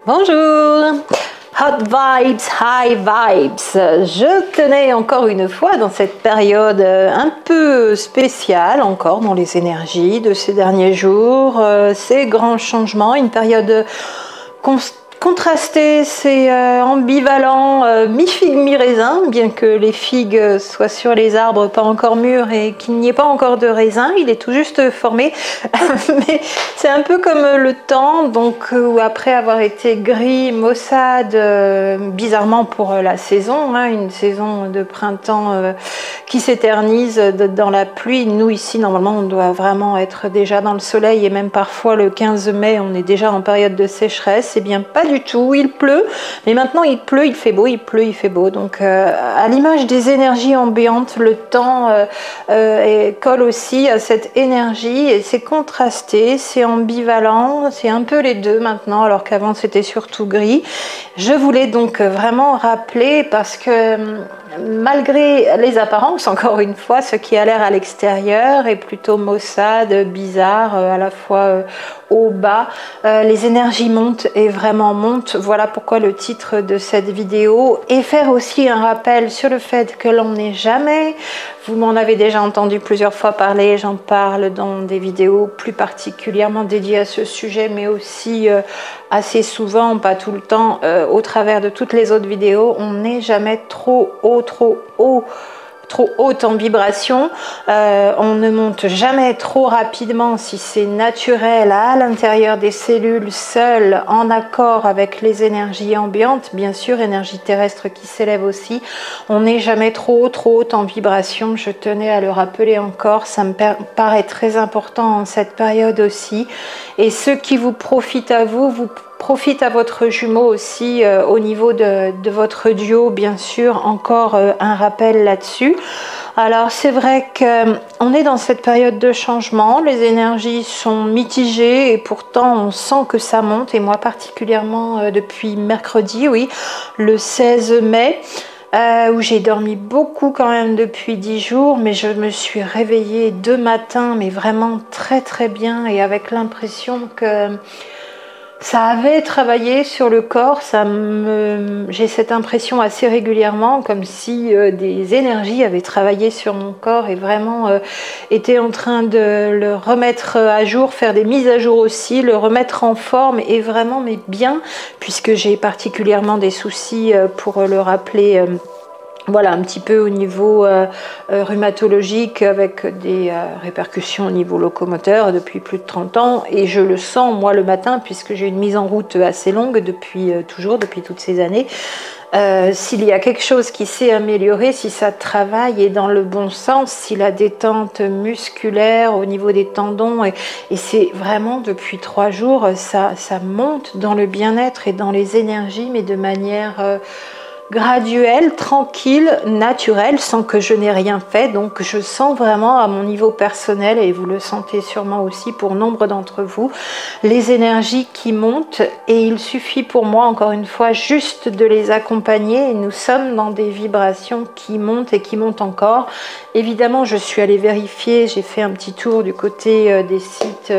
Bonjour, Hot Vibes, High Vibes. Je tenais encore une fois dans cette période un peu spéciale encore dans les énergies de ces derniers jours, ces grands changements, une période contrasté, c'est ambivalent, mi-figue, mi-raisin, bien que les figues soient sur les arbres, pas encore mûres et qu'il n'y ait pas encore de raisin, il est tout juste formé. Mais c'est un peu comme le temps, donc où après avoir été gris, maussade, bizarrement pour la saison, une saison de printemps qui s'éternise dans la pluie. Nous ici, normalement, on doit vraiment être déjà dans le soleil et même parfois le 15 mai, on est déjà en période de sécheresse. Eh bien, pas du tout, il pleut, mais maintenant il pleut, il fait beau, il pleut, il fait beau. Donc à l'image des énergies ambiantes, le temps colle aussi à cette énergie et c'est contrasté, c'est ambivalent, c'est un peu les deux maintenant, alors qu'avant c'était surtout gris. Je voulais donc vraiment rappeler parce que malgré les apparences, encore une fois, ce qui a l'air à l'extérieur est plutôt maussade, bizarre, à la fois haut, bas, les énergies montent et vraiment montent. Voilà pourquoi le titre de cette vidéo, et faire aussi un rappel sur le fait que l'on n'est jamais, vous m'en avez déjà entendu plusieurs fois parler, j'en parle dans des vidéos plus particulièrement dédiées à ce sujet, mais aussi assez souvent, pas tout le temps, au travers de toutes les autres vidéos, on n'est jamais trop haute en vibration, on ne monte jamais trop rapidement si c'est naturel à l'intérieur des cellules, seul, en accord avec les énergies ambiantes, bien sûr, énergie terrestre qui s'élève aussi, on n'est jamais trop haut en vibration, je tenais à le rappeler encore, ça me paraît très important en cette période aussi, et ce qui vous profite à vous profite à votre jumeau aussi au niveau de votre duo, bien sûr, encore un rappel là-dessus. Alors c'est vrai qu'on est dans cette période de changement, les énergies sont mitigées et pourtant on sent que ça monte, et moi particulièrement depuis mercredi, oui, le 16 mai, où j'ai dormi beaucoup quand même depuis 10 jours, mais je me suis réveillée 2 matins, mais vraiment très bien, et avec l'impression que ça avait travaillé sur le corps, j'ai cette impression assez régulièrement, comme si des énergies avaient travaillé sur mon corps et vraiment étaient en train de le remettre à jour, faire des mises à jour aussi, le remettre en forme, et vraiment mais bien, puisque j'ai particulièrement des soucis pour le rappeler. Voilà, un petit peu au niveau rhumatologique, avec des répercussions au niveau locomoteur depuis plus de 30 ans, et je le sens moi le matin puisque j'ai une mise en route assez longue depuis toutes ces années. S'il y a quelque chose qui s'est amélioré, si ça travaille et dans le bon sens, si la détente musculaire au niveau des tendons, et c'est vraiment depuis 3 jours, ça monte dans le bien-être et dans les énergies, mais de manière graduelle, tranquille, naturelle, sans que je n'ai rien fait. Donc je sens vraiment à mon niveau personnel, et vous le sentez sûrement aussi pour nombre d'entre vous, les énergies qui montent, et il suffit pour moi encore une fois juste de les accompagner, et nous sommes dans des vibrations qui montent et qui montent encore. Évidemment, je suis allée vérifier, j'ai fait un petit tour du côté des sites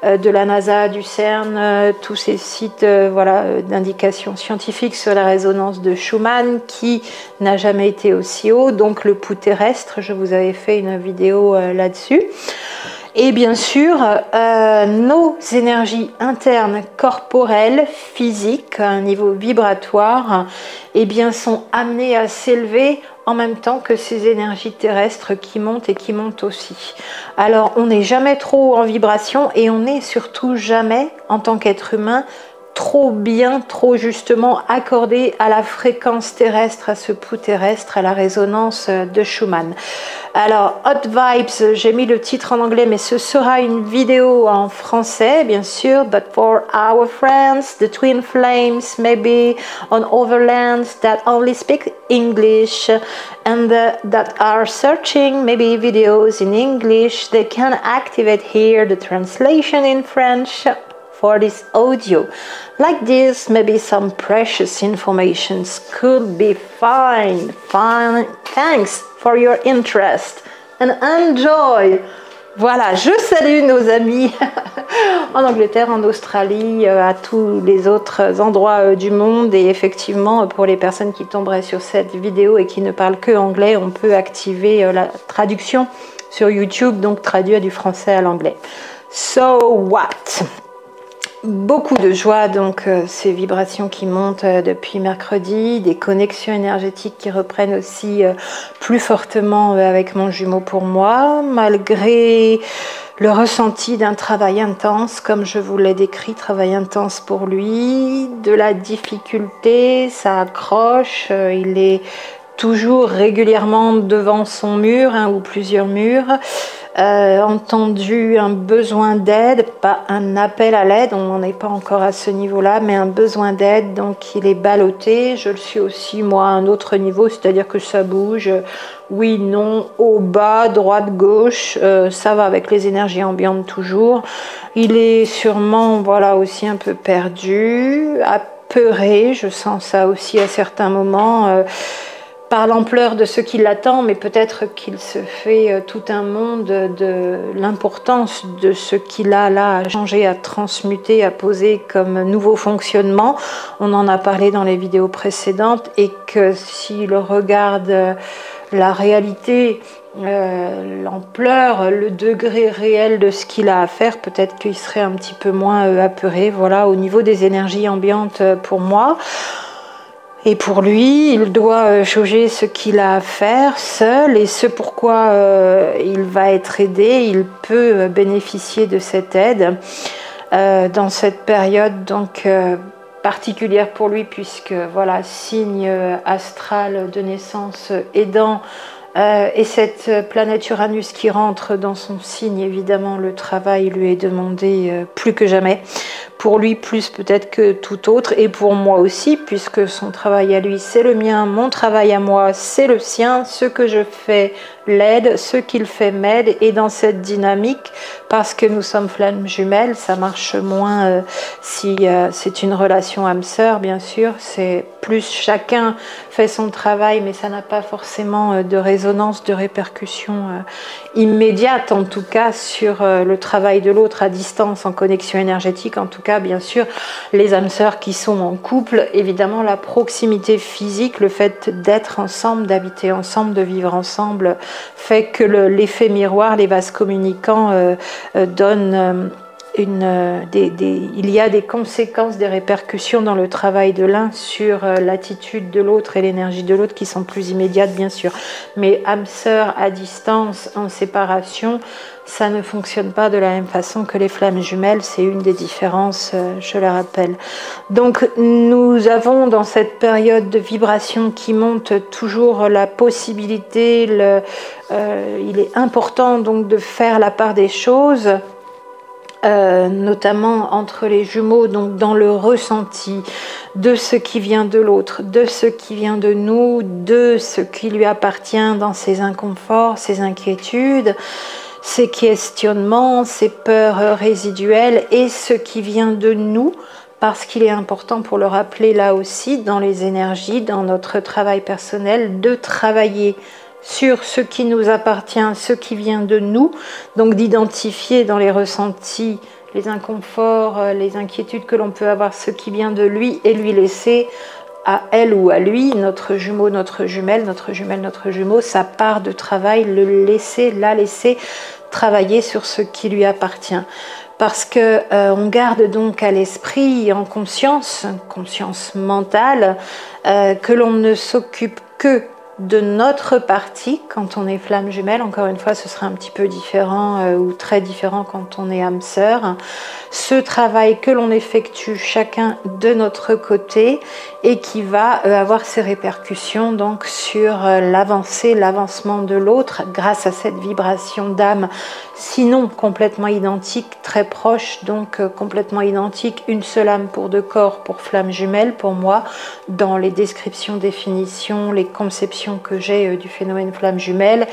de la NASA, du CERN, tous ces sites d'indications scientifiques sur la résonance de Schumann, qui n'a jamais été aussi haut, donc le pouls terrestre, je vous avais fait une vidéo là-dessus. Et bien sûr, nos énergies internes, corporelles, physiques, à un niveau vibratoire, sont amenées à s'élever en même temps que ces énergies terrestres qui montent et qui montent aussi. Alors, on n'est jamais trop en vibration, et on n'est surtout jamais, en tant qu'être humain, trop justement accordé à la fréquence terrestre, à ce pouls terrestre, à la résonance de Schumann. Alors, Hot Vibes, j'ai mis le titre en anglais, mais ce sera une vidéo en français, bien sûr, but for our friends, the twin flames, maybe on overlands that only speak English and that are searching maybe videos in English, they can activate here the translation in French for this audio. Like this, maybe some precious informations could be fine. Thanks for your interest and enjoy. Voilà, je salue nos amis en Angleterre, en Australie, à tous les autres endroits du monde. Et effectivement, pour les personnes qui tomberaient sur cette vidéo et qui ne parlent que anglais, on peut activer la traduction sur YouTube, donc traduire du français à l'anglais. So what? Beaucoup de joie, donc ces vibrations qui montent depuis mercredi, des connexions énergétiques qui reprennent aussi plus fortement avec mon jumeau pour moi, malgré le ressenti d'un travail intense, comme je vous l'ai décrit, travail intense pour lui, de la difficulté, ça accroche, il est toujours régulièrement devant son mur, ou plusieurs murs. Entendu un besoin d'aide, pas un appel à l'aide, on n'en est pas encore à ce niveau-là, mais un besoin d'aide, donc il est ballotté. Je le suis aussi moi à un autre niveau, c'est-à-dire que ça bouge, oui, non, haut, bas, droite, gauche, ça va avec les énergies ambiantes toujours. Il est sûrement, voilà, aussi un peu perdu, apeuré, je sens ça aussi à certains moments, par l'ampleur de ce qui l'attend, mais peut-être qu'il se fait tout un monde de l'importance de ce qu'il a là à changer, à transmuter, à poser comme nouveau fonctionnement. On en a parlé dans les vidéos précédentes et que s'il regarde la réalité, l'ampleur, le degré réel de ce qu'il a à faire, peut-être qu'il serait un petit peu moins apeuré. Voilà, au niveau des énergies ambiantes pour moi. Et pour lui, il doit jauger ce qu'il a à faire seul et ce pourquoi il va être aidé. Il peut bénéficier de cette aide dans cette période donc particulière pour lui, puisque voilà, signe astral de naissance aidant. Et cette planète Uranus qui rentre dans son signe, évidemment, le travail lui est demandé plus que jamais. Pour lui, plus peut-être que tout autre, et pour moi aussi, puisque son travail à lui, c'est le mien, mon travail à moi, c'est le sien. Ce que je fais l'aide, ce qu'il fait m'aide, et dans cette dynamique, parce que nous sommes flammes jumelles, ça marche moins si c'est une relation âme-sœur, bien sûr. C'est plus chacun fait son travail, mais ça n'a pas forcément de résonance, de répercussion immédiate, en tout cas, sur le travail de l'autre à distance, en connexion énergétique. En tout cas, bien sûr, les âmes sœurs qui sont en couple, évidemment, la proximité physique, le fait d'être ensemble, d'habiter ensemble, de vivre ensemble, fait que l'effet miroir, les vases communicants donnent il y a des conséquences, des répercussions dans le travail de l'un sur l'attitude de l'autre et l'énergie de l'autre qui sont plus immédiates, bien sûr. Mais âme sœur à distance, en séparation, ça ne fonctionne pas de la même façon que les flammes jumelles. C'est une des différences, je le rappelle. Donc nous avons dans cette période de vibration qui monte toujours la possibilité, il est important donc de faire la part des choses. Notamment entre les jumeaux, donc dans le ressenti de ce qui vient de l'autre, de ce qui vient de nous, de ce qui lui appartient dans ses inconforts, ses inquiétudes, ses questionnements, ses peurs résiduelles et ce qui vient de nous, parce qu'il est important pour le rappeler là aussi dans les énergies, dans notre travail personnel, de travailler sur ce qui nous appartient, ce qui vient de nous, donc d'identifier dans les ressentis, les inconforts, les inquiétudes que l'on peut avoir, ce qui vient de lui et lui laisser à elle ou à lui, notre jumeau, notre jumelle, notre jumelle, notre jumeau, sa part de travail, le laisser, la laisser travailler sur ce qui lui appartient. Parce que on garde donc à l'esprit, en conscience mentale, que l'on ne s'occupe que de notre partie quand on est flamme jumelle. Encore une fois, ce sera un petit peu différent ou très différent quand on est âme sœur. Ce travail que l'on effectue chacun de notre côté et qui va avoir ses répercussions donc sur l'avancée, l'avancement de l'autre grâce à cette vibration d'âme, sinon complètement identique, très proche, donc complètement identique, une seule âme pour deux corps, pour flamme jumelle, pour moi, dans les descriptions, définitions, les conceptions que j'ai du phénomène flamme jumelle,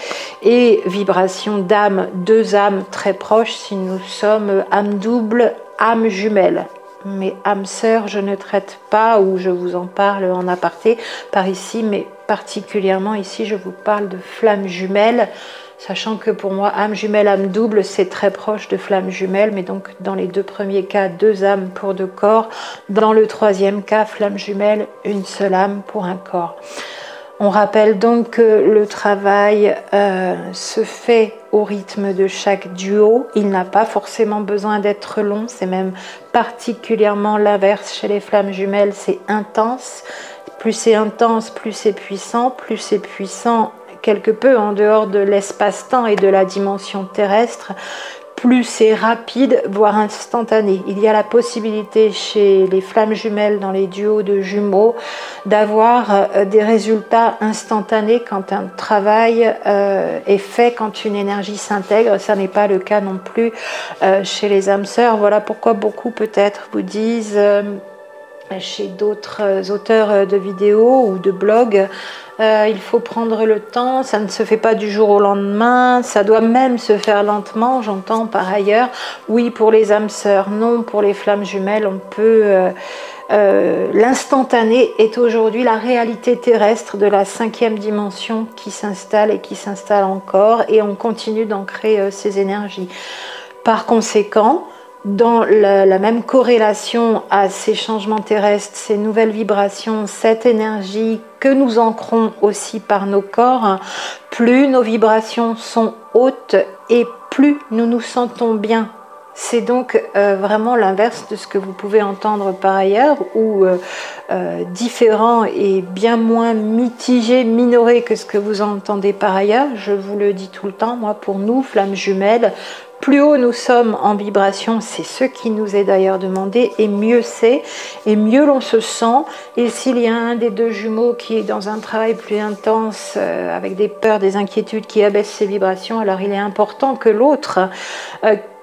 et vibration d'âme, deux âmes très proches si nous sommes âme double, âme jumelle. Mais âme sœur, je ne traite pas, ou je vous en parle en aparté par ici, mais particulièrement ici, je vous parle de flamme jumelle, sachant que pour moi, âme jumelle, âme double, c'est très proche de flamme jumelle, mais donc dans les deux premiers cas, 2 âmes pour 2 corps. Dans le troisième cas, flamme jumelle, une seule âme pour un corps. On rappelle donc que le travail se fait au rythme de chaque duo. Il n'a pas forcément besoin d'être long, c'est même particulièrement l'inverse chez les flammes jumelles, c'est intense. Plus c'est intense, plus c'est puissant quelque peu en dehors de l'espace-temps et de la dimension terrestre, plus c'est rapide, voire instantané. Il y a la possibilité chez les flammes jumelles, dans les duos de jumeaux, d'avoir des résultats instantanés quand un travail est fait, quand une énergie s'intègre. Ça n'est pas le cas non plus chez les âmes sœurs. Voilà pourquoi beaucoup peut-être vous disent, chez d'autres auteurs de vidéos ou de blogs, il faut prendre le temps, ça ne se fait pas du jour au lendemain, ça doit même se faire lentement, j'entends par ailleurs. Oui, pour les âmes sœurs, non, pour les flammes jumelles, on peut... l'instantané est aujourd'hui la réalité terrestre de la 5e dimension qui s'installe et qui s'installe encore, et on continue d'ancrer ces énergies. Par conséquent, dans la même corrélation à ces changements terrestres, ces nouvelles vibrations, cette énergie que nous ancrons aussi par nos corps, plus nos vibrations sont hautes et plus nous nous sentons bien. C'est donc vraiment l'inverse de ce que vous pouvez entendre par ailleurs, ou différent et bien moins mitigé, minoré que ce que vous entendez par ailleurs. Je vous le dis tout le temps, moi pour nous, flammes jumelles, plus haut nous sommes en vibration, c'est ce qui nous est d'ailleurs demandé, et mieux c'est, et mieux l'on se sent. Et s'il y a un des deux jumeaux qui est dans un travail plus intense, avec des peurs, des inquiétudes, qui abaisse ses vibrations, alors il est important que l'autre,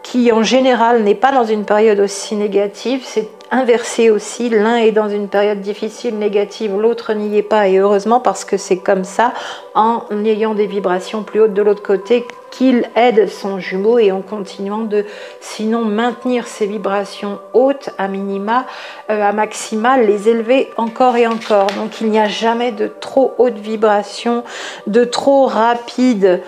qui en général n'est pas dans une période aussi négative, c'est inversé aussi, l'un est dans une période difficile, négative, l'autre n'y est pas, et heureusement, parce que c'est comme ça, en ayant des vibrations plus hautes de l'autre côté, qu'il aide son jumeau, et en continuant de sinon maintenir ses vibrations hautes à minima, à maxima, les élever encore et encore. Donc il n'y a jamais de trop haute vibration, de trop rapide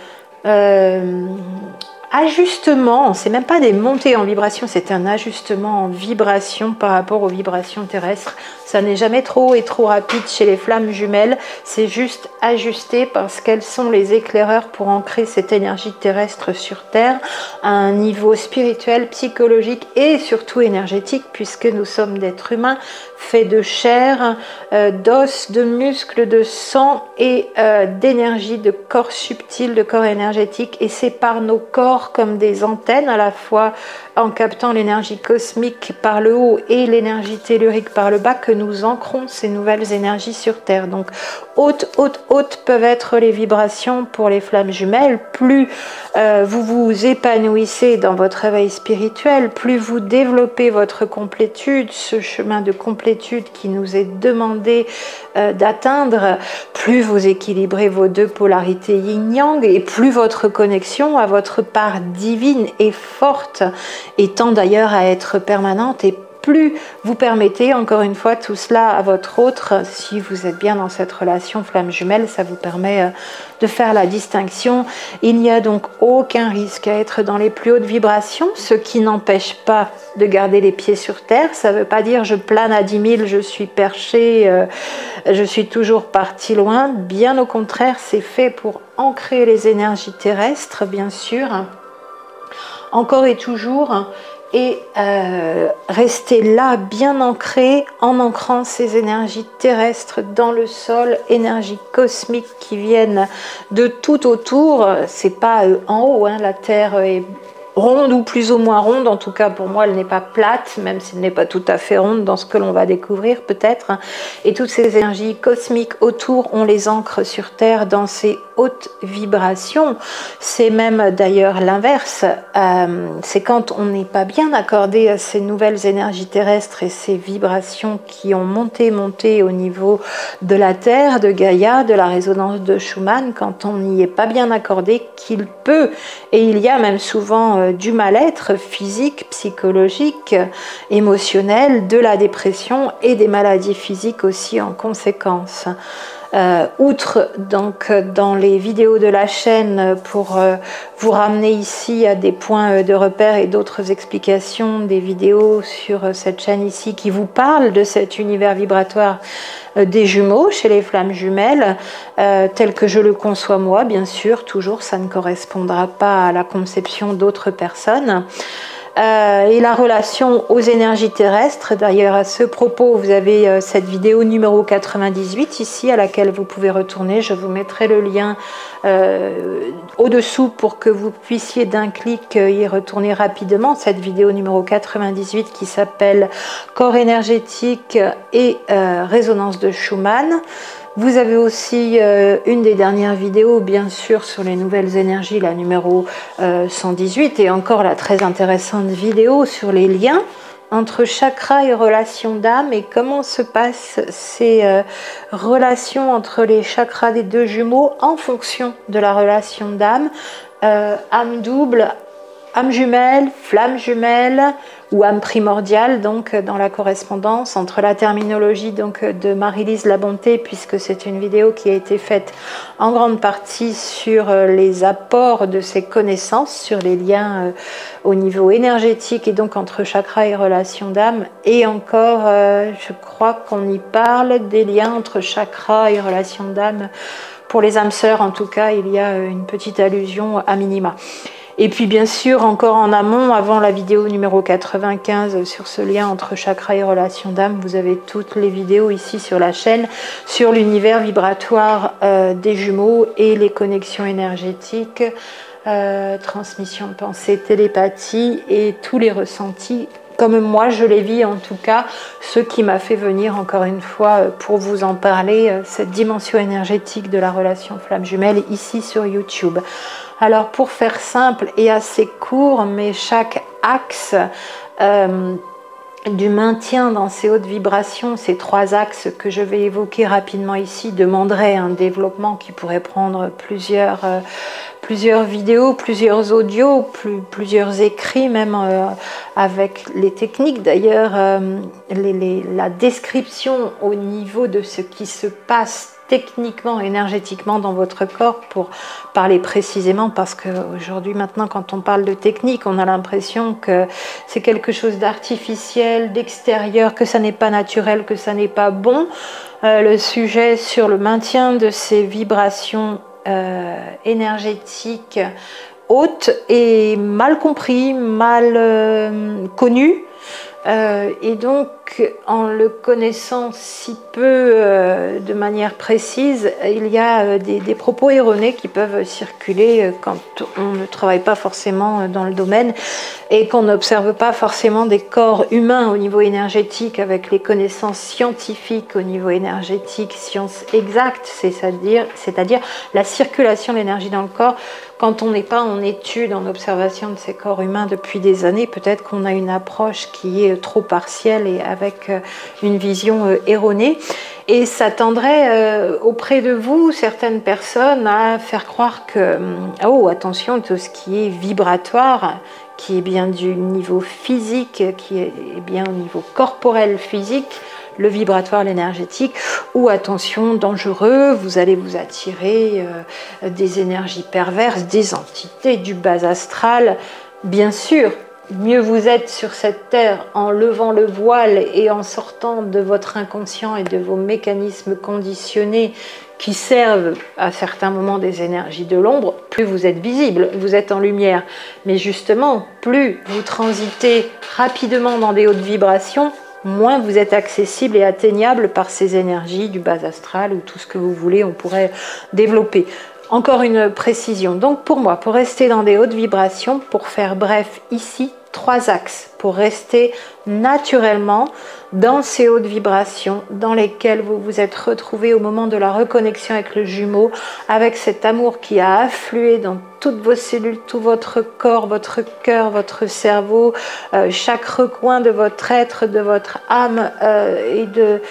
ajustement. C'est même pas des montées en vibration, c'est un ajustement en vibration par rapport aux vibrations terrestres. Ça n'est jamais trop haut et trop rapide chez les flammes jumelles, c'est juste ajusté parce qu'elles sont les éclaireurs pour ancrer cette énergie terrestre sur Terre à un niveau spirituel, psychologique et surtout énergétique, puisque nous sommes d'êtres humains faits de chair, d'os, de muscles, de sang et d'énergie, de corps subtil, de corps énergétique, et c'est par nos corps comme des antennes, à la fois en captant l'énergie cosmique par le haut et l'énergie tellurique par le bas, que nous ancrons ces nouvelles énergies sur Terre. Donc hautes peuvent être les vibrations pour les flammes jumelles. Plus vous vous épanouissez dans votre réveil spirituel, plus vous développez votre complétude, ce chemin de complétude qui nous est demandé d'atteindre, plus vous équilibrez vos deux polarités yin-yang, et plus votre connexion à votre part divine est forte, et tend d'ailleurs à être permanente, et plus vous permettez, encore une fois, tout cela à votre autre. Si vous êtes bien dans cette relation flamme jumelle, ça vous permet de faire la distinction. Il n'y a donc aucun risque à être dans les plus hautes vibrations, ce qui n'empêche pas de garder les pieds sur terre. Ça ne veut pas dire je plane à 10 000, je suis perché, je suis toujours parti loin. Bien au contraire, c'est fait pour ancrer les énergies terrestres, bien sûr, encore et toujours, et rester là bien ancré en ancrant ces énergies terrestres dans le sol, énergies cosmiques qui viennent de tout autour. C'est pas en haut, hein, la Terre est ronde ou plus ou moins ronde, en tout cas pour moi elle n'est pas plate, même si elle n'est pas tout à fait ronde dans ce que l'on va découvrir peut-être, et toutes ces énergies cosmiques autour, on les ancre sur Terre dans ces hautes vibrations. C'est même d'ailleurs l'inverse, c'est quand on n'est pas bien accordé à ces nouvelles énergies terrestres et ces vibrations qui ont monté au niveau de la Terre, de Gaïa, de la résonance de Schumann, quand on n'y est pas bien accordé, qu'il peut, et il y a même souvent du mal-être physique, psychologique, émotionnel, de la dépression et des maladies physiques aussi en conséquence. outre donc dans les vidéos de la chaîne pour vous ramener ici à des points de repère et d'autres explications, des vidéos sur cette chaîne ici qui vous parlent de cet univers vibratoire des jumeaux chez les flammes jumelles, tel que je le conçois moi, bien sûr, toujours ça ne correspondra pas à la conception d'autres personnes. Et la relation aux énergies terrestres. D'ailleurs, à ce propos, vous avez cette vidéo numéro 98 ici à laquelle vous pouvez retourner. Je vous mettrai le lien au-dessous pour que vous puissiez d'un clic y retourner rapidement. Cette vidéo numéro 98 qui s'appelle Corps énergétique et résonance de Schumann. Vous avez aussi une des dernières vidéos, bien sûr, sur les nouvelles énergies, la numéro 118, et encore la très intéressante vidéo sur les liens entre chakra et relations d'âme et comment se passent ces relations entre les chakras des deux jumeaux en fonction de la relation d'âme, âme double, âme jumelle, flamme jumelle ou âme primordiale, donc dans la correspondance entre la terminologie donc de Marie-Lise Labonté, puisque c'est une vidéo qui a été faite en grande partie sur les apports de ses connaissances, sur les liens au niveau énergétique et donc entre chakra et relation d'âme, et encore je crois qu'on y parle des liens entre chakra et relation d'âme pour les âmes sœurs. En tout cas, il y a une petite allusion à minima. Et puis bien sûr, encore en amont, avant la vidéo numéro 95 sur ce lien entre chakra et relation d'âme, vous avez toutes les vidéos ici sur la chaîne, sur l'univers vibratoire des jumeaux et les connexions énergétiques, transmission de pensée, télépathie et tous les ressentis, comme moi je les vis en tout cas, ce qui m'a fait venir encore une fois pour vous en parler, cette dimension énergétique de la relation flamme jumelle ici sur YouTube. Alors pour faire simple et assez court, mais chaque axe du maintien dans ces hautes vibrations, ces trois axes que je vais évoquer rapidement ici, demanderait un développement qui pourrait prendre plusieurs vidéos, plusieurs audios, plusieurs écrits, même avec les techniques. D'ailleurs, la description au niveau de ce qui se passe techniquement, énergétiquement dans votre corps, pour parler précisément, parce qu'aujourd'hui, maintenant, quand on parle de technique, on a l'impression que c'est quelque chose d'artificiel, d'extérieur, que ça n'est pas naturel, que ça n'est pas bon. Le sujet sur le maintien de ces vibrations énergétiques hautes est mal compris, mal connu. Et donc, en le connaissant si peu de manière précise, il y a des propos erronés qui peuvent circuler quand on ne travaille pas forcément dans le domaine et qu'on n'observe pas forcément des corps humains au niveau énergétique avec les connaissances scientifiques au niveau énergétique, science exacte, c'est-à-dire la circulation de l'énergie dans le corps. Quand on n'est pas en étude, en observation de ces corps humains depuis des années, peut-être qu'on a une approche qui est trop partielle et avec une vision erronée. Et ça tendrait auprès de vous, certaines personnes, à faire croire que, oh attention, tout ce qui est vibratoire, qui est bien du niveau physique, qui est bien au niveau corporel physique, le vibratoire, l'énergétique, ou attention, dangereux, vous allez vous attirer des énergies perverses, des entités, du bas astral. Bien sûr, mieux vous êtes sur cette terre en levant le voile et en sortant de votre inconscient et de vos mécanismes conditionnés qui servent à certains moments des énergies de l'ombre, plus vous êtes visible, vous êtes en lumière. Mais justement, plus vous transitez rapidement dans des hautes vibrations, moins vous êtes accessible et atteignable par ces énergies du bas astral ou tout ce que vous voulez, on pourrait développer. Encore une précision. Donc pour moi, pour rester dans des hautes vibrations, pour faire bref ici, 3 axes pour rester naturellement dans ces hautes vibrations dans lesquelles vous vous êtes retrouvés au moment de la reconnexion avec le jumeau, avec cet amour qui a afflué dans toutes vos cellules, tout votre corps, votre cœur, votre cerveau, chaque recoin de votre être, de votre âme et de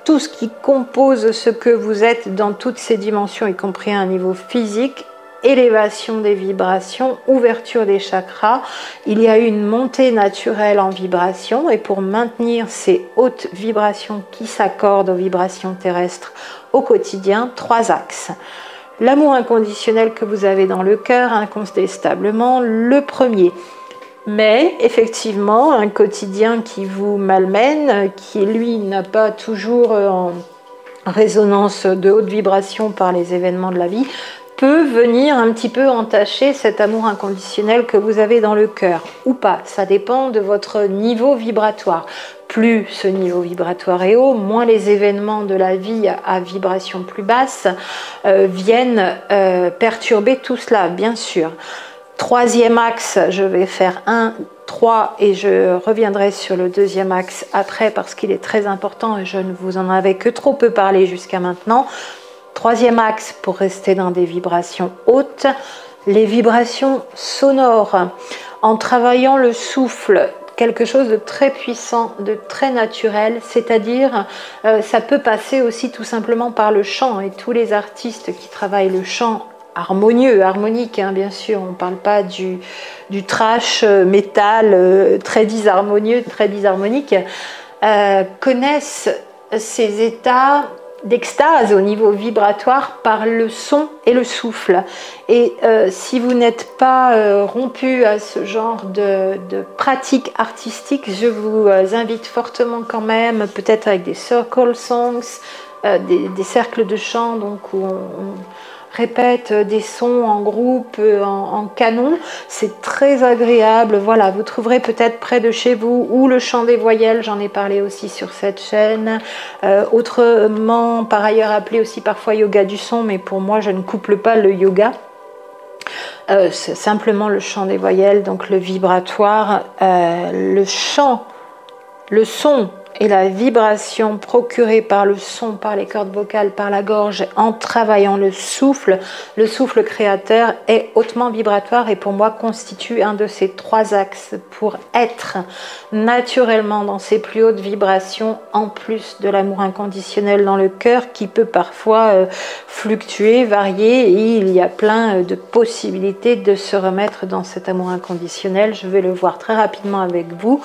tout ce qui compose ce que vous êtes dans toutes ces dimensions, y compris à un niveau physique. élévation des vibrations, ouverture des chakras. Il y a une montée naturelle en vibration et pour maintenir ces hautes vibrations qui s'accordent aux vibrations terrestres au quotidien, 3 axes. L'amour inconditionnel que vous avez dans le cœur, incontestablement, le premier. Mais effectivement, un quotidien qui vous malmène, qui lui n'a pas toujours en résonance de haute vibration par les événements de la vie, peut venir un petit peu entacher cet amour inconditionnel que vous avez dans le cœur, ou pas. Ça dépend de votre niveau vibratoire. Plus ce niveau vibratoire est haut, moins les événements de la vie à vibration plus basse viennent perturber tout cela, bien sûr. Troisième axe, je vais faire 1, 3 et je reviendrai sur le deuxième axe après parce qu'il est très important et je ne vous en avais que trop peu parlé jusqu'à maintenant. Troisième axe pour rester dans des vibrations hautes, les vibrations sonores. En travaillant le souffle, quelque chose de très puissant, de très naturel, c'est-à-dire ça peut passer aussi tout simplement par le chant et tous les artistes qui travaillent le chant harmonieux, harmonique, hein, bien sûr, on ne parle pas du trash métal très disharmonieux, très disharmonique, connaissent ces états d'extase au niveau vibratoire par le son et le souffle. Et si vous n'êtes pas rompu à ce genre de pratique artistique, je vous invite fortement quand même, peut-être avec des circle songs, des cercles de chant, donc où on répète des sons en groupe, en canon, c'est très agréable. Voilà, vous trouverez peut-être près de chez vous ou le chant des voyelles, j'en ai parlé aussi sur cette chaîne, autrement par ailleurs appelé aussi parfois yoga du son, mais pour moi je ne couple pas le yoga. C'est simplement le chant des voyelles, donc le vibratoire, le chant, le son et la vibration procurée par le son, par les cordes vocales, par la gorge, en travaillant le souffle créateur est hautement vibratoire et pour moi constitue un de ces 3 axes pour être naturellement dans ces plus hautes vibrations, en plus de l'amour inconditionnel dans le cœur qui peut parfois fluctuer, varier, et il y a plein de possibilités de se remettre dans cet amour inconditionnel. Je vais le voir très rapidement avec vous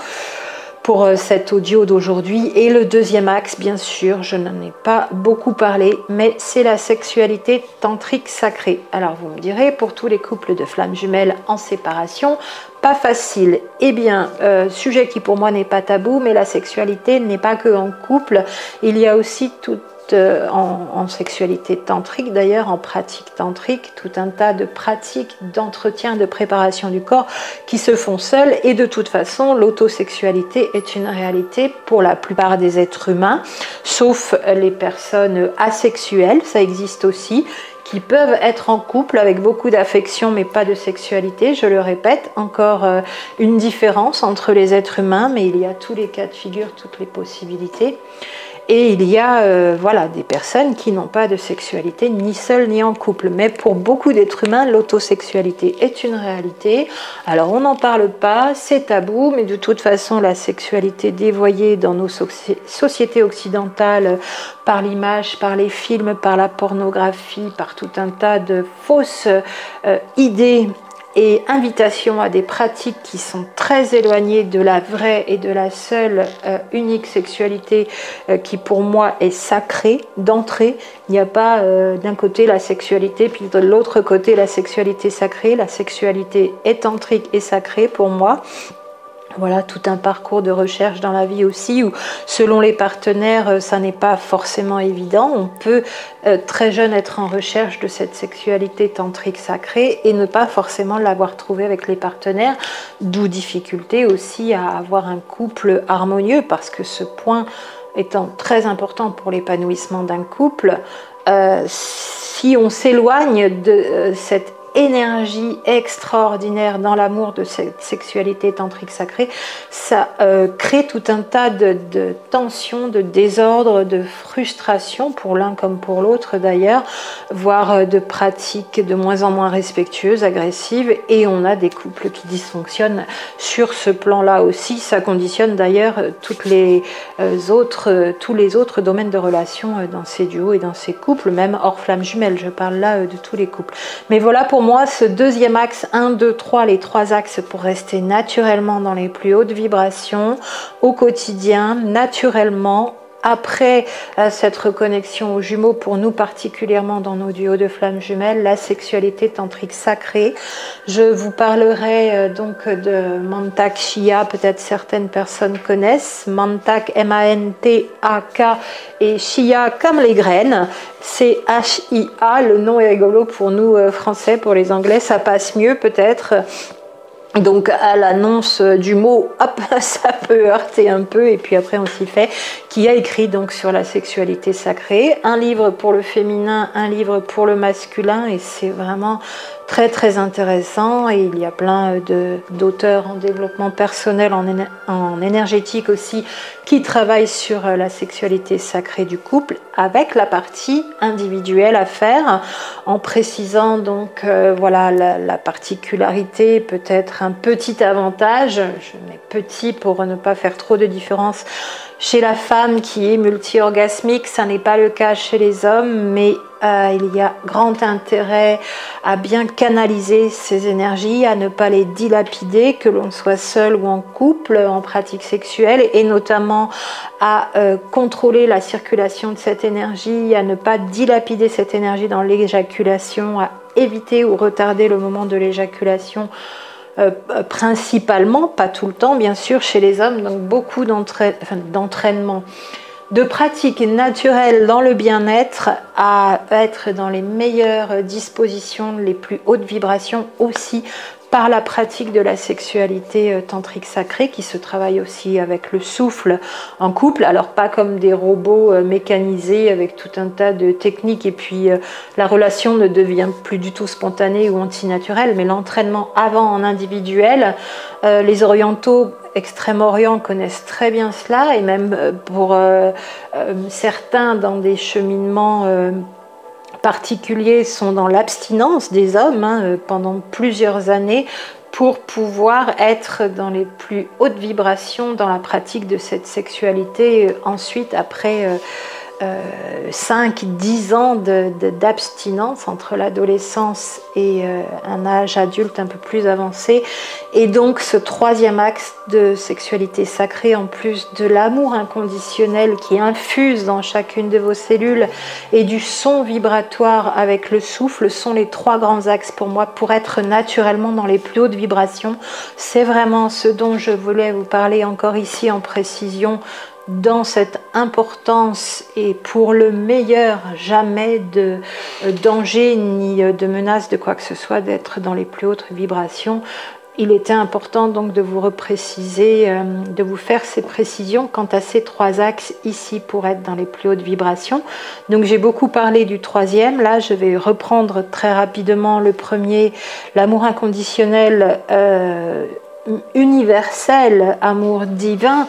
pour cet audio d'aujourd'hui. Et le deuxième axe, bien sûr, je n'en ai pas beaucoup parlé, mais c'est la sexualité tantrique sacrée. Alors vous me direz, pour tous les couples de flammes jumelles en séparation, pas facile. Eh bien, sujet qui pour moi n'est pas tabou, mais la sexualité n'est pas que en couple, il y a aussi toute en sexualité tantrique, d'ailleurs en pratique tantrique, tout un tas de pratiques d'entretien, de préparation du corps qui se font seules, et de toute façon l'autosexualité est une réalité pour la plupart des êtres humains, sauf les personnes asexuelles, ça existe aussi, qui peuvent être en couple avec beaucoup d'affection mais pas de sexualité. Je le répète, encore une différence entre les êtres humains, mais il y a tous les cas de figure, toutes les possibilités. Et il y a voilà, des personnes qui n'ont pas de sexualité ni seules ni en couple. Mais pour beaucoup d'êtres humains, l'autosexualité est une réalité. Alors on n'en parle pas, c'est tabou, mais de toute façon la sexualité dévoyée dans nos sociétés occidentales par l'image, par les films, par la pornographie, par tout un tas de fausses idées et invitation à des pratiques qui sont très éloignées de la vraie et de la seule unique sexualité qui pour moi est sacrée d'entrée. Il n'y a pas d'un côté la sexualité puis de l'autre côté la sexualité sacrée. La sexualité est tantrique et sacrée pour moi. Voilà, tout un parcours de recherche dans la vie aussi où selon les partenaires ça n'est pas forcément évident. On peut très jeune être en recherche de cette sexualité tantrique sacrée et ne pas forcément l'avoir trouvée avec les partenaires, d'où difficulté aussi à avoir un couple harmonieux, parce que ce point étant très important pour l'épanouissement d'un couple, si on s'éloigne de cette énergie extraordinaire dans l'amour de cette sexualité tantrique sacrée, ça crée tout un tas de tensions, de désordres, de frustrations pour l'un comme pour l'autre d'ailleurs, voire de pratiques de moins en moins respectueuses, agressives, et on a des couples qui dysfonctionnent sur ce plan-là aussi. Ça conditionne d'ailleurs tous les autres domaines de relations dans ces duos et dans ces couples, même hors flammes jumelles, je parle là de tous les couples. Mais voilà pour moi, ce deuxième axe, 1, 2, 3, les 3 axes pour rester naturellement dans les plus hautes vibrations au quotidien, naturellement, après cette reconnexion aux jumeaux, pour nous particulièrement dans nos duos de flammes jumelles, la sexualité tantrique sacrée. Je vous parlerai donc de Mantak Shia, peut-être certaines personnes connaissent. Mantak, M-A-N-T-A-K, et Shia comme les graines, c'est H-I-A. Le nom est rigolo pour nous français, pour les anglais ça passe mieux peut-être. Donc à l'annonce du mot, hop, ça peut heurter un peu, et puis après on s'y fait, qui a écrit donc sur la sexualité sacrée, un livre pour le féminin, un livre pour le masculin, et c'est vraiment très très intéressant, et il y a plein d'auteurs en développement personnel, en énergétique aussi, qui travaillent sur la sexualité sacrée du couple, avec la partie individuelle à faire, en précisant donc voilà la particularité, peut-être un petit avantage, je mets petit pour ne pas faire trop de différence, chez la femme qui est multi-orgasmique, ça n'est pas le cas chez les hommes, mais il y a grand intérêt à bien canaliser ces énergies, à ne pas les dilapider, que l'on soit seul ou en couple, en pratique sexuelle, et notamment à contrôler la circulation de cette énergie, à ne pas dilapider cette énergie dans l'éjaculation, à éviter ou retarder le moment de l'éjaculation, principalement, pas tout le temps bien sûr chez les hommes, donc beaucoup d'entraînement, de pratiques naturelles dans le bien-être, à être dans les meilleures dispositions, les plus hautes vibrations aussi, par la pratique de la sexualité tantrique sacrée qui se travaille aussi avec le souffle en couple, alors pas comme des robots mécanisés avec tout un tas de techniques, et puis la relation ne devient plus du tout spontanée ou antinaturelle, mais l'entraînement avant en individuel, les orientaux Extrême-Orient connaissent très bien cela, et même pour certains dans des cheminements particuliers sont dans l'abstinence des hommes pendant plusieurs années pour pouvoir être dans les plus hautes vibrations dans la pratique de cette sexualité ensuite après 5-10 ans d'abstinence entre l'adolescence et un âge adulte un peu plus avancé. Et donc ce troisième axe de sexualité sacrée, en plus de l'amour inconditionnel qui infuse dans chacune de vos cellules et du son vibratoire avec le souffle, sont les 3 grands axes pour moi pour être naturellement dans les plus hautes vibrations. C'est vraiment ce dont je voulais vous parler encore ici en précision, dans cette importance, et pour le meilleur, jamais de danger ni de menace de quoi que ce soit, d'être dans les plus hautes vibrations. Il était important donc de vous repréciser, de vous faire ces précisions quant à ces 3 axes ici pour être dans les plus hautes vibrations. Donc j'ai beaucoup parlé du troisième, là je vais reprendre très rapidement le premier, l'amour inconditionnel universel, amour divin,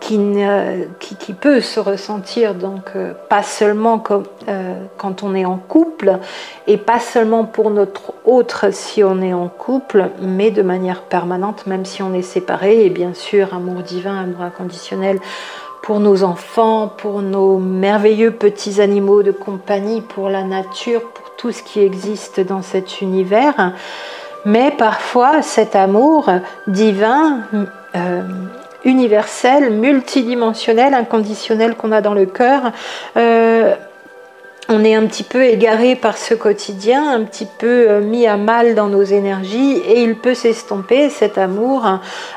qui peut se ressentir donc pas seulement quand on est en couple, et pas seulement pour notre autre si on est en couple, mais de manière permanente même si on est séparé. Et bien sûr amour divin, amour inconditionnel pour nos enfants, pour nos merveilleux petits animaux de compagnie, pour la nature, pour tout ce qui existe dans cet univers. Mais parfois, cet amour divin, universel, multidimensionnel, inconditionnel qu'on a dans le cœur, on est un petit peu égaré par ce quotidien, un petit peu mis à mal dans nos énergies, et il peut s'estomper, cet amour,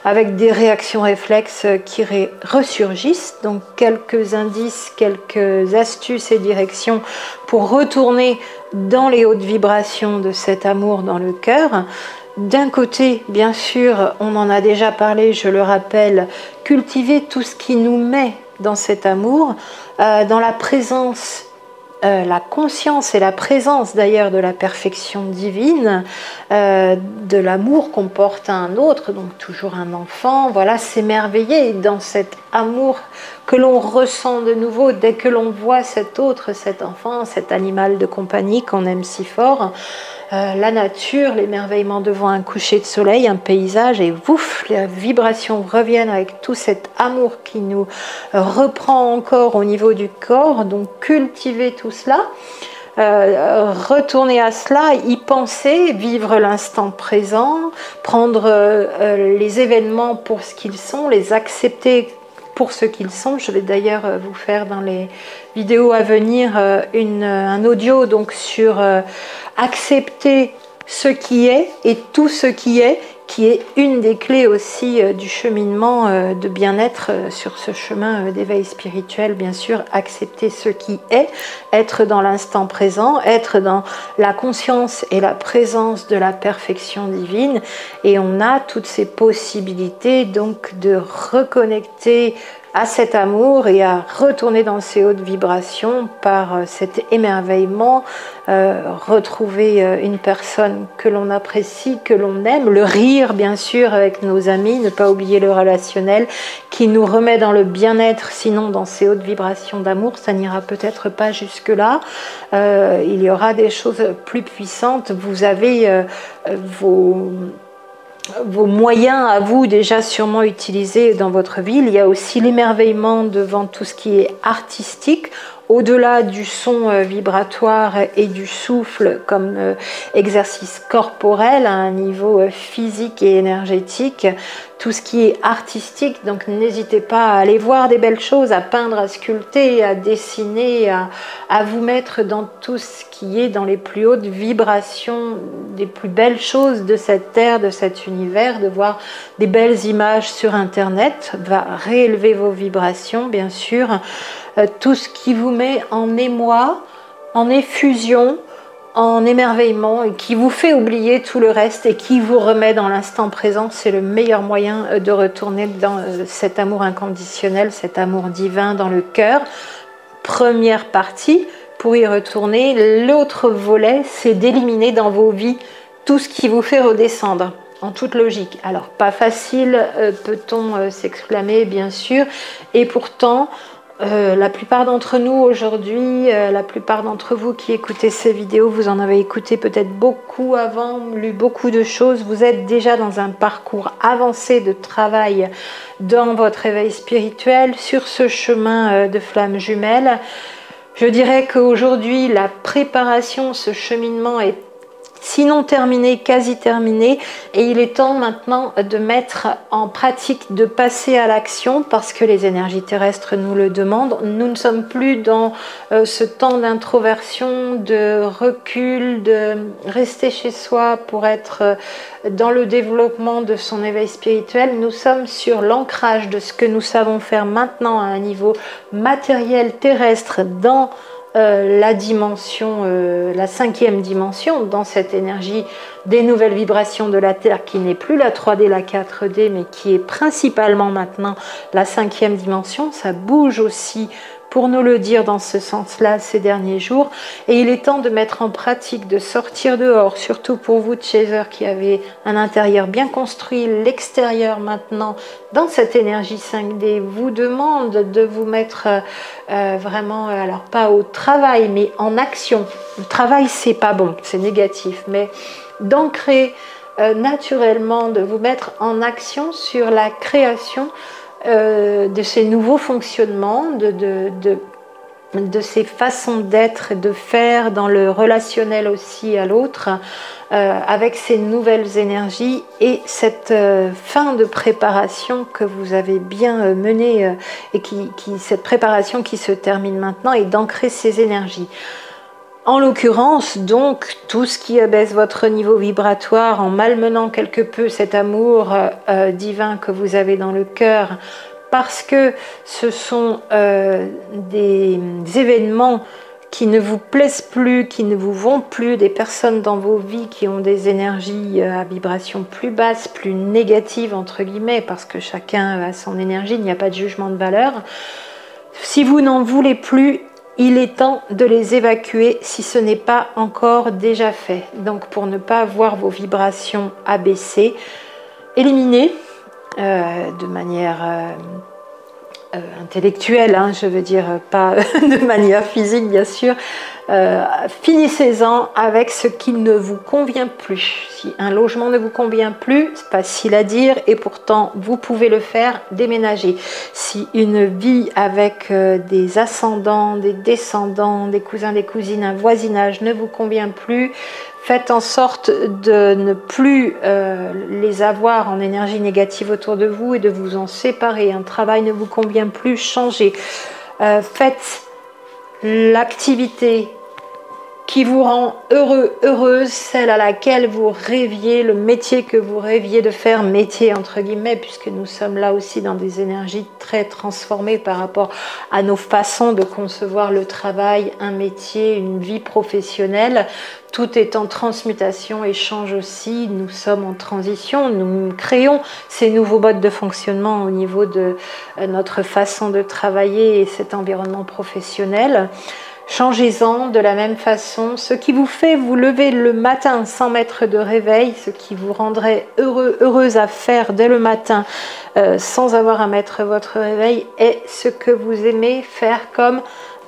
avec des réactions réflexes qui ressurgissent. Donc quelques indices, quelques astuces et directions pour retourner dans les hautes vibrations de cet amour dans le cœur. D'un côté, bien sûr, on en a déjà parlé, je le rappelle, cultiver tout ce qui nous met dans cet amour, dans la présence, la conscience et la présence d'ailleurs de la perfection divine, de l'amour qu'on porte à un autre, donc toujours un enfant, voilà, s'émerveiller dans cet amour que l'on ressent de nouveau dès que l'on voit cet autre, cet enfant, cet animal de compagnie qu'on aime si fort. La nature, l'émerveillement devant un coucher de soleil, un paysage, et ouf, les vibrations reviennent avec tout cet amour qui nous reprend encore au niveau du corps. Donc cultiver tout cela. retourner à cela, y penser, vivre l'instant présent, prendre les événements pour ce qu'ils sont, les accepter pour ce qu'ils sont. Je vais d'ailleurs vous faire dans les vidéos à venir un audio donc sur accepter ce qui est et tout ce qui est une des clés aussi du cheminement de bien-être sur ce chemin d'éveil spirituel. Bien sûr, accepter ce qui est, être dans l'instant présent, être dans la conscience et la présence de la perfection divine. Et on a toutes ces possibilités donc de reconnecter à cet amour et à retourner dans ces hautes vibrations par cet émerveillement, retrouver une personne que l'on apprécie, que l'on aime, le rire bien sûr avec nos amis, ne pas oublier le relationnel qui nous remet dans le bien-être, sinon dans ces hautes vibrations d'amour, ça n'ira peut-être pas jusque-là. Il y aura des choses plus puissantes. Vous avez vos moyens à vous déjà sûrement utilisés dans votre vie. Il y a aussi l'émerveillement devant tout ce qui est artistique, au-delà du son vibratoire et du souffle comme exercice corporel à un niveau physique et énergétique, tout ce qui est artistique. Donc n'hésitez pas à aller voir des belles choses, à peindre, à sculpter, à dessiner, à vous mettre dans tout ce qui est dans les plus hautes vibrations, des plus belles choses de cette terre, de cet univers, de voir des belles images sur internet, va réélever vos vibrations bien sûr. Tout ce qui vous met en émoi, en effusion, en émerveillement et qui vous fait oublier tout le reste et qui vous remet dans l'instant présent, c'est le meilleur moyen de retourner dans cet amour inconditionnel, cet amour divin dans le cœur. Première partie, pour y retourner, l'autre volet, c'est d'éliminer dans vos vies tout ce qui vous fait redescendre. En toute logique. Alors, pas facile, peut-on s'exclamer, bien sûr, et pourtant, la plupart d'entre nous aujourd'hui, la plupart d'entre vous qui écoutez ces vidéos, vous en avez écouté peut-être beaucoup avant, lu beaucoup de choses, vous êtes déjà dans un parcours avancé de travail dans votre éveil spirituel, sur ce chemin de flammes jumelles. Je dirais qu'aujourd'hui, la préparation, ce cheminement est sinon terminé, quasi terminé, et il est temps maintenant de mettre en pratique, de passer à l'action parce que les énergies terrestres nous le demandent. Nous ne sommes plus dans ce temps d'introversion, de recul, de rester chez soi pour être dans le développement de son éveil spirituel. Nous sommes sur l'ancrage de ce que nous savons faire maintenant à un niveau matériel terrestre dans la dimension, la 5e dimension, dans cette énergie des nouvelles vibrations de la Terre qui n'est plus la 3D, la 4D, mais qui est principalement maintenant la 5e dimension. Ça bouge aussi, pour nous le dire dans ce sens-là ces derniers jours. Et il est temps de mettre en pratique, de sortir dehors, surtout pour vous, Chaser, qui avez un intérieur bien construit, l'extérieur maintenant, dans cette énergie 5D, vous demande de vous mettre vraiment, alors pas au travail, mais en action. Le travail, c'est pas bon, c'est négatif, mais d'ancrer naturellement, de vous mettre en action sur la création de ces nouveaux fonctionnements, de ces façons d'être et de faire dans le relationnel aussi à l'autre, avec ces nouvelles énergies et cette fin de préparation que vous avez bien menée et cette préparation qui se termine maintenant, et d'ancrer ces énergies. En l'occurrence, donc, tout ce qui abaisse votre niveau vibratoire en malmenant quelque peu cet amour divin que vous avez dans le cœur, parce que ce sont des événements qui ne vous plaisent plus, qui ne vous vont plus, des personnes dans vos vies qui ont des énergies à vibration plus basse, plus négatives, entre guillemets, parce que chacun a son énergie, il n'y a pas de jugement de valeur. Si vous n'en voulez plus, il est temps de les évacuer si ce n'est pas encore déjà fait. Donc pour ne pas voir vos vibrations abaisser, éliminez de manière intellectuelle, je veux dire, pas de manière physique bien sûr, finissez-en avec ce qui ne vous convient plus. Si un logement ne vous convient plus, c'est facile à dire et pourtant vous pouvez le faire, déménager. Si une vie avec des ascendants, des descendants, des cousins, des cousines, un voisinage ne vous convient plus, faites en sorte de ne plus les avoir en énergie négative autour de vous et de vous en séparer. Un travail ne vous convient plus, changez. Faites l'activité qui vous rend heureux, heureuse, celle à laquelle vous rêviez, le métier que vous rêviez de faire, métier entre guillemets, puisque nous sommes là aussi dans des énergies très transformées par rapport à nos façons de concevoir le travail, un métier, une vie professionnelle. Tout est en transmutation et change aussi, nous sommes en transition, nous créons ces nouveaux modes de fonctionnement au niveau de notre façon de travailler et cet environnement professionnel. Changez-en de la même façon. Ce qui vous fait vous lever le matin sans mettre de réveil, ce qui vous rendrait heureux, heureuse à faire dès le matin sans avoir à mettre votre réveil, est ce que vous aimez faire comme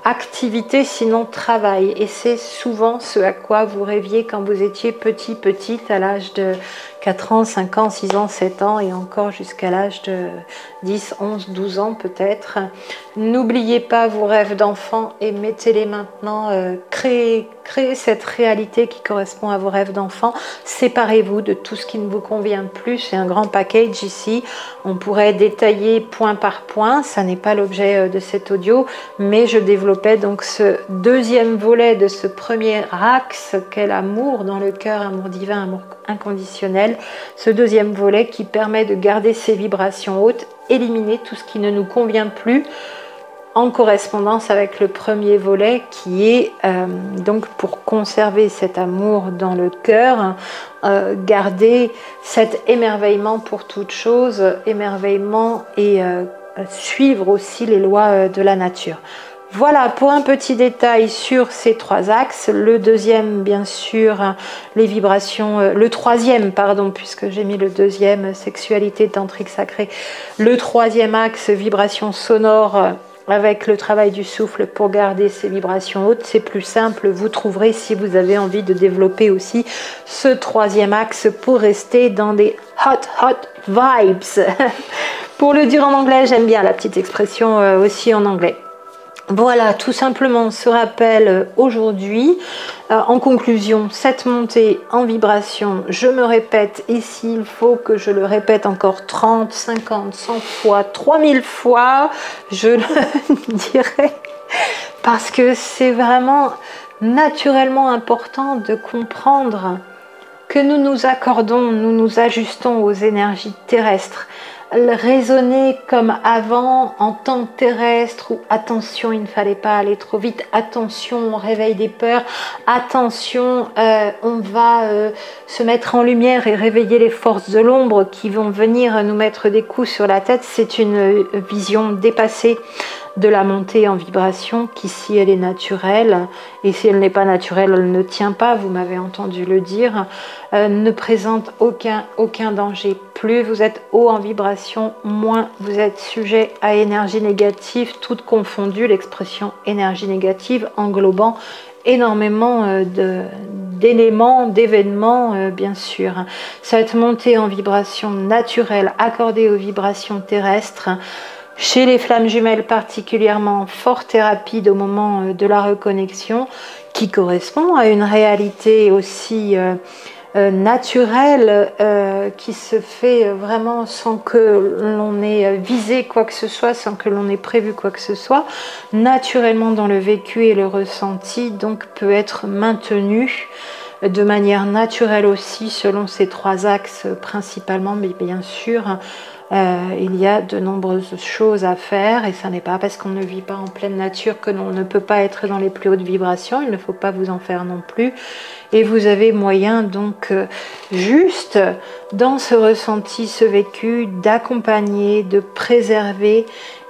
activité, sinon travail. Et c'est souvent ce à quoi vous rêviez quand vous étiez petite, à l'âge de 4 ans, 5 ans, 6 ans, 7 ans et encore jusqu'à l'âge de 10, 11, 12 ans peut-être. N'oubliez pas vos rêves d'enfant et mettez-les maintenant, créez cette réalité qui correspond à vos rêves d'enfant. Séparez-vous de tout ce qui ne vous convient plus. C'est un grand package ici. On pourrait détailler point par point. Ça n'est pas l'objet de cet audio, mais je développais donc ce deuxième volet de ce premier axe qu'est l'amour dans le cœur, amour divin, amour inconditionnel. Ce deuxième volet qui permet de garder ces vibrations hautes, éliminer tout ce qui ne nous convient plus, en correspondance avec le premier volet qui est donc pour conserver cet amour dans le cœur, garder cet émerveillement pour toute chose, émerveillement et suivre aussi les lois de la nature. Voilà pour un petit détail sur ces 3 axes. Le deuxième, bien sûr, les vibrations. Le troisième, pardon, puisque j'ai mis le deuxième, sexualité tantrique sacrée. Le troisième axe, vibrations sonores avec le travail du souffle pour garder ces vibrations hautes. C'est plus simple, vous trouverez si vous avez envie de développer aussi ce troisième axe pour rester dans des hot vibes. Pour le dire en anglais, j'aime bien la petite expression aussi en anglais. Voilà, tout simplement ce rappel aujourd'hui. En conclusion, cette montée en vibration, je me répète, et s'il faut que je le répète encore 30, 50, 100 fois, 3000 fois, je le dirai, parce que c'est vraiment naturellement important de comprendre que nous nous accordons, nous nous ajustons aux énergies terrestres. Raisonner comme avant en temps terrestre où attention, il ne fallait pas aller trop vite, attention, on réveille des peurs, attention, on va se mettre en lumière et réveiller les forces de l'ombre qui vont venir nous mettre des coups sur la tête. C'est une vision dépassée de la montée en vibration qui, si elle est naturelle, et si elle n'est pas naturelle, elle ne tient pas, vous m'avez entendu le dire, ne présente aucun danger. Plus vous êtes haut en vibration, moins vous êtes sujet à énergie négative, toutes confondues, l'expression énergie négative englobant énormément d'éléments, d'événements, bien sûr. Cette montée en vibration naturelle accordée aux vibrations terrestres, chez les flammes jumelles particulièrement forte et rapide au moment de la reconnexion, qui correspond à une réalité aussi naturelle qui se fait vraiment sans que l'on ait visé quoi que ce soit, sans que l'on ait prévu quoi que ce soit, naturellement dans le vécu et le ressenti, donc peut être maintenu de manière naturelle aussi selon ces 3 axes principalement, mais bien sûr il y a de nombreuses choses à faire et ça n'est pas parce qu'on ne vit pas en pleine nature que l'on ne peut pas être dans les plus hautes vibrations, il ne faut pas vous en faire non plus. Et vous avez moyen donc juste dans ce ressenti, ce vécu, d'accompagner, de préserver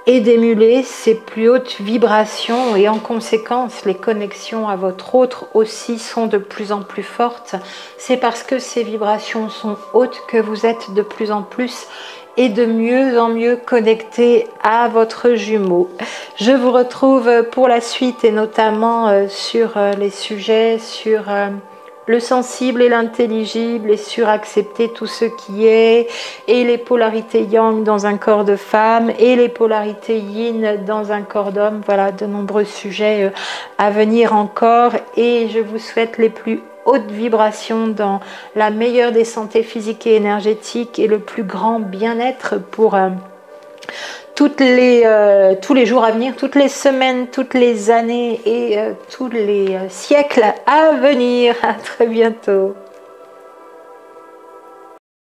et d'émuler ces plus hautes vibrations et en conséquence les connexions à votre autre aussi sont de plus en plus fortes. C'est parce que ces vibrations sont hautes que vous êtes de plus en plus et de mieux en mieux connecté à votre jumeau. Je vous retrouve pour la suite et notamment sur les sujets sur le sensible et l'intelligible et sur accepter tout ce qui est et les polarités yang dans un corps de femme et les polarités yin dans un corps d'homme. Voilà, de nombreux sujets à venir encore et je vous souhaite les plus hautes vibrations dans la meilleure des santé physiques et énergétiques et le plus grand bien-être pour tous les jours à venir, toutes les semaines, toutes les années et tous les siècles à venir. À très bientôt.